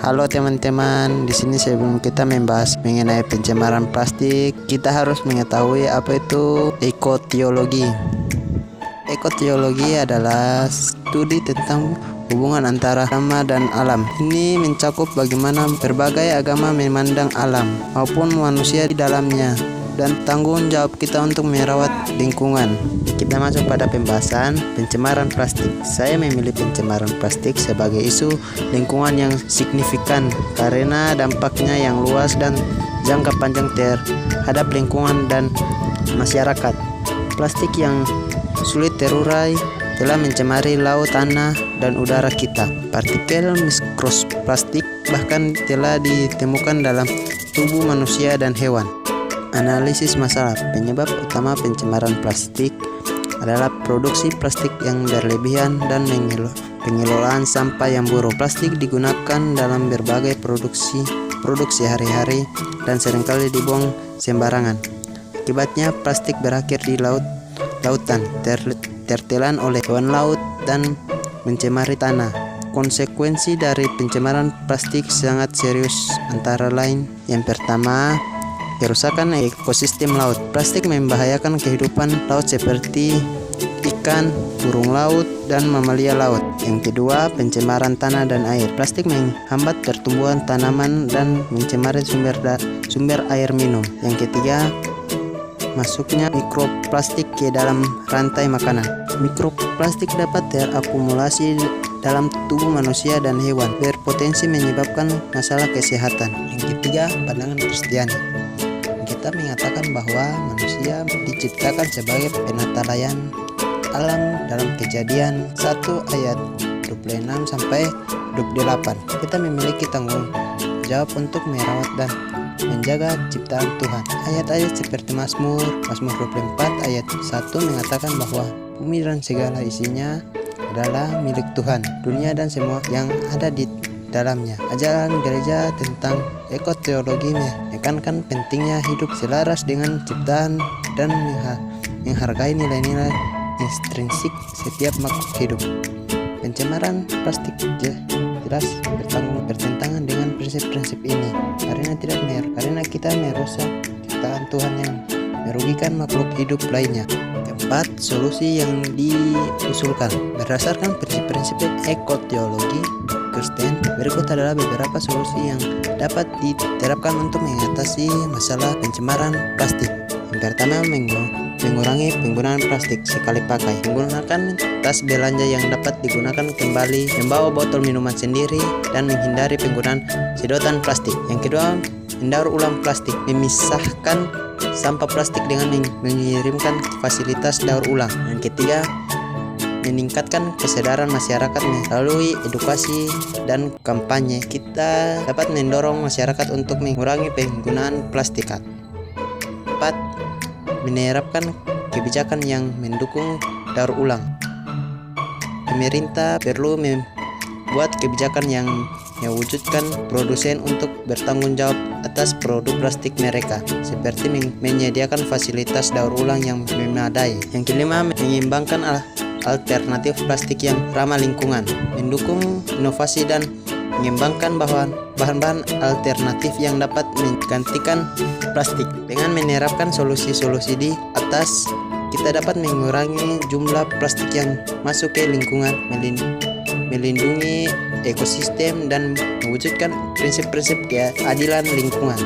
Halo teman-teman, di sini sebelum kita membahas mengenai pencemaran plastik, kita harus mengetahui apa itu ekoteologi. Ekoteologi adalah studi tentang hubungan antara agama dan alam. Ini mencakup bagaimana berbagai agama memandang alam maupun manusia di dalamnya, dan tanggung jawab kita untuk merawat lingkungan. Kita masuk pada pembahasan pencemaran plastik. Saya memilih pencemaran plastik sebagai isu lingkungan yang signifikan karena dampaknya yang luas dan jangka panjang terhadap lingkungan dan masyarakat. Plastik yang sulit terurai telah mencemari laut, tanah, dan udara kita. Partikel mikroplastik bahkan telah ditemukan dalam tubuh manusia dan hewan. Analisis masalah. Penyebab utama pencemaran plastik adalah produksi plastik yang berlebihan dan pengelolaan sampah yang buruk. Plastik digunakan dalam berbagai produksi hari-hari dan seringkali dibuang sembarangan. Akibatnya plastik berakhir di lautan, tertelan oleh hewan laut dan mencemari tanah. Konsekuensi dari pencemaran plastik sangat serius, antara lain yang pertama, kerusakan ekosistem laut. Plastik membahayakan kehidupan laut seperti ikan, burung laut, dan mamalia laut. Yang kedua, pencemaran tanah dan air. Plastik menghambat pertumbuhan tanaman dan mencemari sumber air minum. Yang ketiga, masuknya mikroplastik ke dalam rantai makanan. Mikroplastik dapat terakumulasi dalam tubuh manusia dan hewan, berpotensi menyebabkan masalah kesehatan. Yang ketiga, pandangan Kristiani. Kita mengatakan bahwa manusia diciptakan sebagai penata layan alam dalam Kejadian 1 ayat 26 sampai 28. Kita memiliki tanggung jawab untuk merawat dan menjaga ciptaan Tuhan. Ayat-ayat seperti Mazmur 24 ayat 1 mengatakan bahwa bumi dan segala isinya adalah milik Tuhan, dunia dan semua yang ada di dalamnya. Ajaran gereja tentang ekoteologi menekankan pentingnya hidup selaras dengan ciptaan dan menghargai nilai-nilai intrinsik setiap makhluk hidup. Pencemaran plastik jelas bertentangan dengan prinsip-prinsip ini karena kita merusak ciptaan Tuhan yang merugikan makhluk hidup lainnya. Keempat, solusi yang diusulkan berdasarkan prinsip-prinsip ekoteologi Kristen, berikut adalah beberapa solusi yang dapat diterapkan untuk mengatasi masalah pencemaran plastik. Yang pertama, mengurangi penggunaan plastik sekali pakai. Menggunakan tas belanja yang dapat digunakan kembali, membawa botol minuman sendiri, dan menghindari penggunaan sedotan plastik. Yang kedua, mendaur ulang plastik. Memisahkan sampah plastik dengan mengirimkan fasilitas daur ulang. Yang ketiga, meningkatkan kesadaran masyarakat melalui edukasi dan kampanye. Kita dapat mendorong masyarakat untuk mengurangi penggunaan plastik. 4. Menerapkan kebijakan yang mendukung daur ulang. Pemerintah perlu membuat kebijakan yang mewujudkan produsen untuk bertanggung jawab atas produk plastik mereka, seperti menyediakan fasilitas daur ulang yang memadai. Yang kelima, mengembangkan alternatif plastik yang ramah lingkungan, mendukung inovasi dan mengembangkan bahan-bahan alternatif yang dapat menggantikan plastik. Dengan menerapkan solusi-solusi di atas, kita dapat mengurangi jumlah plastik yang masuk ke lingkungan, melindungi ekosistem, dan mewujudkan prinsip-prinsip keadilan lingkungan.